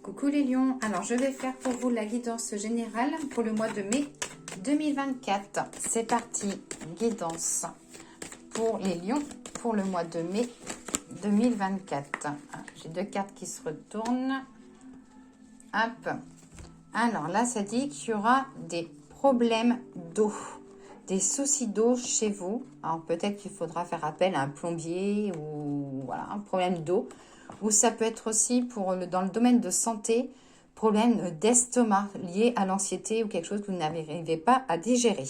Coucou les lions, alors je vais faire pour vous la guidance générale pour le mois de mai 2024. C'est parti, guidance pour les lions pour le mois de mai 2024. J'ai deux cartes qui se retournent. Hop. Alors là, ça dit qu'il y aura des problèmes d'eau, des soucis d'eau chez vous. Alors peut-être qu'il faudra faire appel à un plombier ou voilà, un problème d'eau. Ou ça peut être aussi dans le domaine de santé, problème d'estomac lié à l'anxiété ou quelque chose que vous n'arrivez pas à digérer.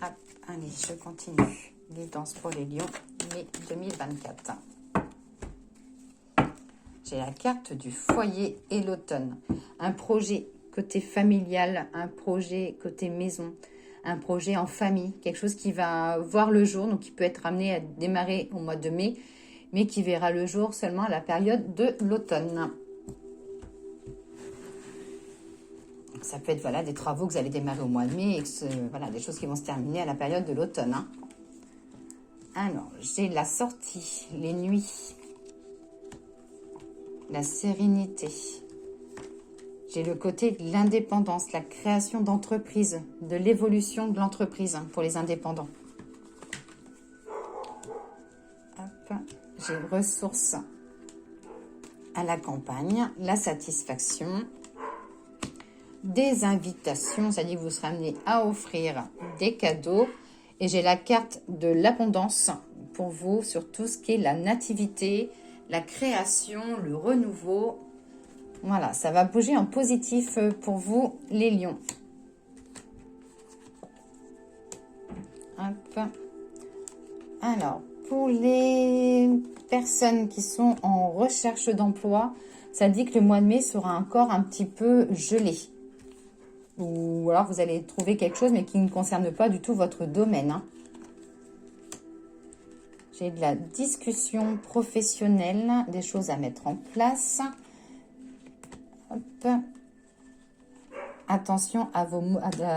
Hop, allez, je continue. Guidance pour les lions, mai 2024. J'ai la carte du foyer et l'automne. Un projet côté familial, un projet côté maison, un projet en famille, quelque chose qui va voir le jour, donc qui peut être amené à démarrer au mois de mai, mais qui verra le jour seulement à la période de l'automne. Ça peut être voilà, des travaux que vous allez démarrer au mois de mai, et voilà, des choses qui vont se terminer à la période de l'automne. Alors, j'ai la sortie, les nuits, la sérénité. J'ai le côté de l'indépendance, la création d'entreprise, de l'évolution de l'entreprise pour les indépendants. Hop. J'ai ressources à la campagne, la satisfaction, des invitations, c'est-à-dire que vous serez amené à offrir des cadeaux. Et j'ai la carte de l'abondance pour vous sur tout ce qui est la nativité, la création, le renouveau. Voilà, ça va bouger en positif pour vous, les lions. Hop. Alors, pour les personnes qui sont en recherche d'emploi, ça dit que le mois de mai sera encore un petit peu gelé. Ou alors vous allez trouver quelque chose mais qui ne concerne pas du tout votre domaine. J'ai de la discussion professionnelle, des choses à mettre en place. Hop. Attention à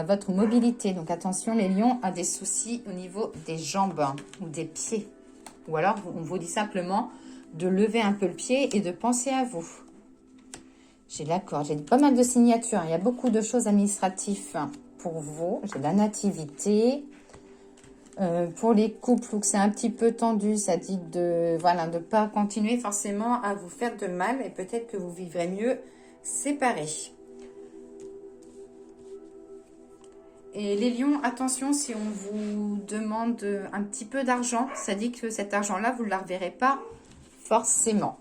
votre mobilité. Donc attention les lions à des soucis au niveau des jambes ou des pieds. Ou alors on vous dit simplement de lever un peu le pied et de penser à vous. J'ai l'accord, j'ai pas mal de signatures. Il y a beaucoup de choses administratives pour vous. J'ai la nativité. Pour les couples où c'est un petit peu tendu, ça dit de ne pas continuer forcément à vous faire de mal. Et peut-être que vous vivrez mieux séparés. Et les lions, attention, si on vous demande un petit peu d'argent, ça dit que cet argent-là, vous ne la reverrez pas forcément.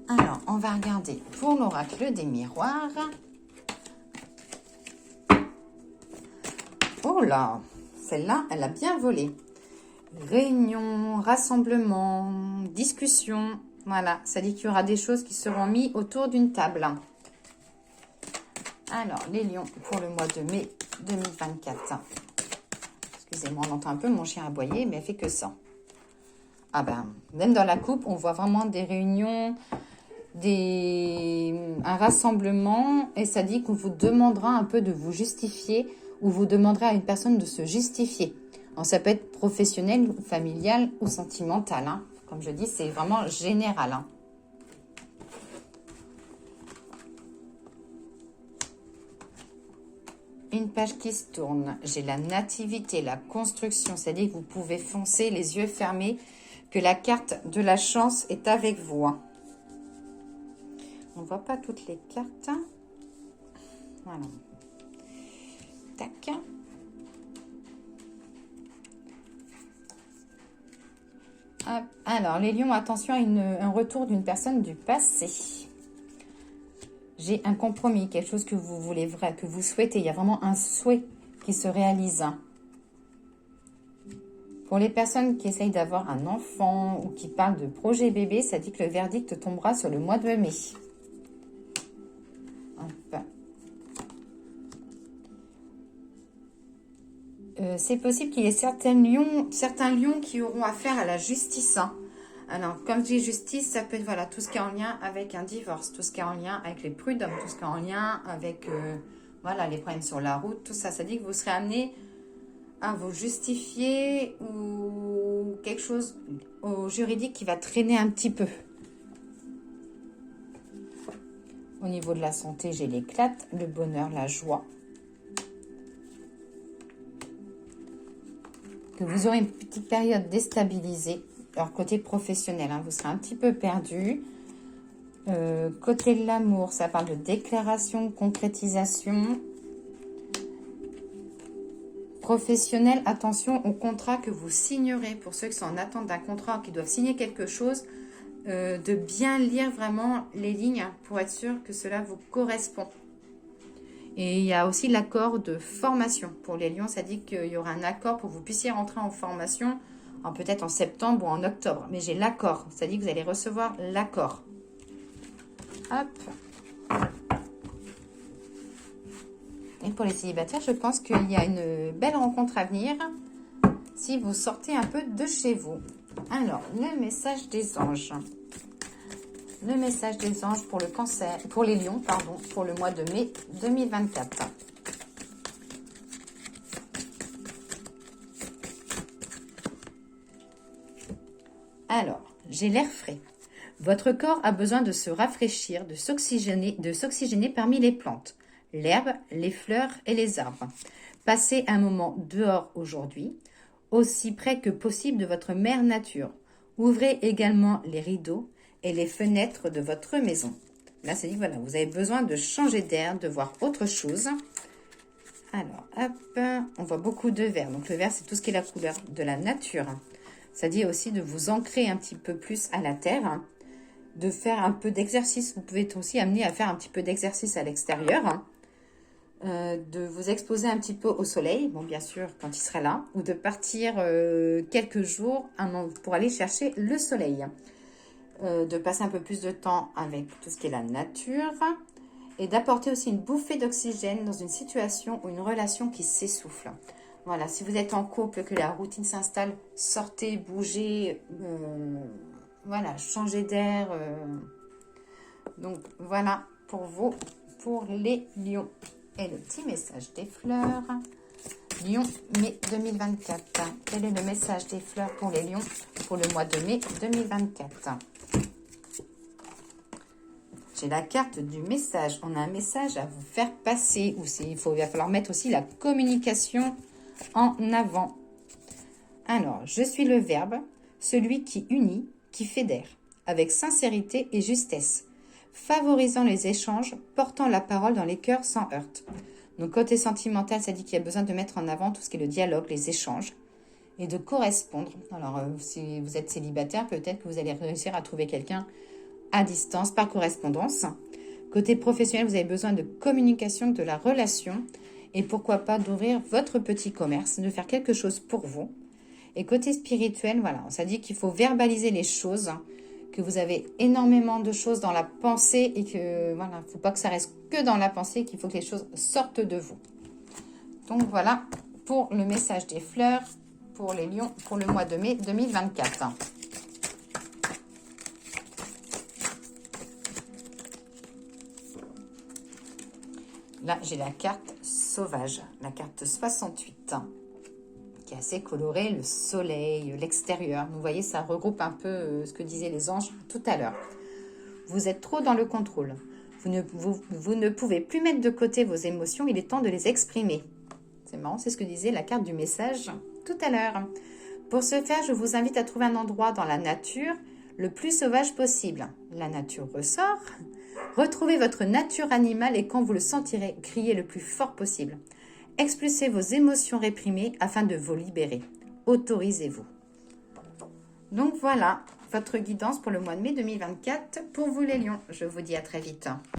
Alors, on va regarder pour l'oracle des miroirs. Oh là, celle-là, elle a bien volé. Réunion, rassemblement, discussion. Voilà, ça dit qu'il y aura des choses qui seront mises autour d'une table. Alors, les lions pour le mois de mai 2024. Excusez-moi, on entend un peu mon chien aboyer, mais elle fait que ça. Ah ben, même dans la coupe, on voit vraiment des réunions, un rassemblement, et ça dit qu'on vous demandera un peu de vous justifier, ou vous demanderez à une personne de se justifier. Alors, ça peut être professionnel, familial ou sentimental. Comme je dis, c'est vraiment général. Une page qui se tourne. J'ai la nativité, la construction. C'est-à-dire que vous pouvez foncer les yeux fermés, que la carte de la chance est avec vous. On ne voit pas toutes les cartes. Voilà. Tac. Alors, les lions, attention à un retour d'une personne du passé. J'ai un compromis, quelque chose que vous voulez, que vous souhaitez. Il y a vraiment un souhait qui se réalise. Pour les personnes qui essayent d'avoir un enfant ou qui parlent de projet bébé, ça dit que le verdict tombera sur le mois de mai. Hop. C'est possible qu'il y ait certains lions qui auront affaire à la justice. Alors, comme je dis justice, ça peut être voilà, tout ce qui est en lien avec un divorce, tout ce qui est en lien avec les prud'hommes, tout ce qui est en lien avec voilà, les problèmes sur la route, tout ça. Ça dit que vous serez amené à vous justifier ou quelque chose au juridique qui va traîner un petit peu. Au niveau de la santé, j'ai l'éclate, le bonheur, la joie. Que vous aurez une petite période déstabilisée. Alors, côté professionnel, hein, vous serez un petit peu perdu. Côté de l'amour, ça parle de déclaration, concrétisation. Professionnel, attention au contrat que vous signerez. Pour ceux qui sont en attente d'un contrat ou qui doivent signer quelque chose, de bien lire vraiment les lignes pour être sûr que cela vous correspond. Et il y a aussi l'accord de formation. Pour les lions, ça dit qu'il y aura un accord pour que vous puissiez rentrer en formation, peut-être en septembre ou en octobre. Mais j'ai l'accord, ça dit que vous allez recevoir l'accord. Hop. Et pour les célibataires, je pense qu'il y a une belle rencontre à venir si vous sortez un peu de chez vous. Alors, le message des anges. Le message des anges pour le cancer, pour les lions, pardon, pour le mois de mai 2024. Alors, j'ai l'air frais. Votre corps a besoin de se rafraîchir, de s'oxygéner parmi les plantes, l'herbe, les fleurs et les arbres. Passez un moment dehors aujourd'hui, aussi près que possible de votre mère nature. Ouvrez également les rideaux et les fenêtres de votre maison. Là, c'est dit que voilà, vous avez besoin de changer d'air, de voir autre chose. Alors, hop, on voit beaucoup de vert. Donc, le vert, c'est tout ce qui est la couleur de la nature. Ça dit aussi de vous ancrer un petit peu plus à la terre, de faire un peu d'exercice. Vous pouvez aussi amener à faire un petit peu d'exercice à l'extérieur, de vous exposer un petit peu au soleil, bon, bien sûr, quand il sera là, ou de partir quelques jours pour aller chercher le soleil. De passer un peu plus de temps avec tout ce qui est la nature et d'apporter aussi une bouffée d'oxygène dans une situation ou une relation qui s'essouffle. Voilà, si vous êtes en couple, que la routine s'installe, sortez, bougez, voilà, changez d'air. Donc, voilà pour vous, pour les lions. Et le petit message des fleurs. Lion, mai 2024. Quel est le message des fleurs pour les lions pour le mois de mai 2024 ? J'ai la carte du message. On a un message à vous faire passer. Il va falloir mettre aussi la communication en avant. Alors, je suis le verbe, celui qui unit, qui fédère, avec sincérité et justesse, favorisant les échanges, portant la parole dans les cœurs sans heurte. Donc, côté sentimental, ça dit qu'il y a besoin de mettre en avant tout ce qui est le dialogue, les échanges, et de correspondre. Alors, si vous êtes célibataire, peut-être que vous allez réussir à trouver quelqu'un à distance, par correspondance. Côté professionnel, vous avez besoin de communication, de la relation, et pourquoi pas d'ouvrir votre petit commerce, de faire quelque chose pour vous. Et côté spirituel, voilà, ça dit qu'il faut verbaliser les choses, que vous avez énormément de choses dans la pensée et que, voilà, il ne faut pas que ça reste que dans la pensée, qu'il faut que les choses sortent de vous. Donc voilà pour le message des fleurs pour les lions pour le mois de mai 2024. Là, j'ai la carte sauvage, la carte 68, qui est assez colorée, le soleil, l'extérieur. Vous voyez, ça regroupe un peu ce que disaient les anges tout à l'heure. Vous êtes trop dans le contrôle. Vous ne pouvez plus mettre de côté vos émotions, il est temps de les exprimer. C'est marrant, c'est ce que disait la carte du message tout à l'heure. Pour ce faire, je vous invite à trouver un endroit dans la nature le plus sauvage possible. La nature ressort. Retrouvez votre nature animale et quand vous le sentirez, criez le plus fort possible. Expulsez vos émotions réprimées afin de vous libérer. Autorisez-vous. Donc voilà, votre guidance pour le mois de mai 2024 pour vous les lions. Je vous dis à très vite.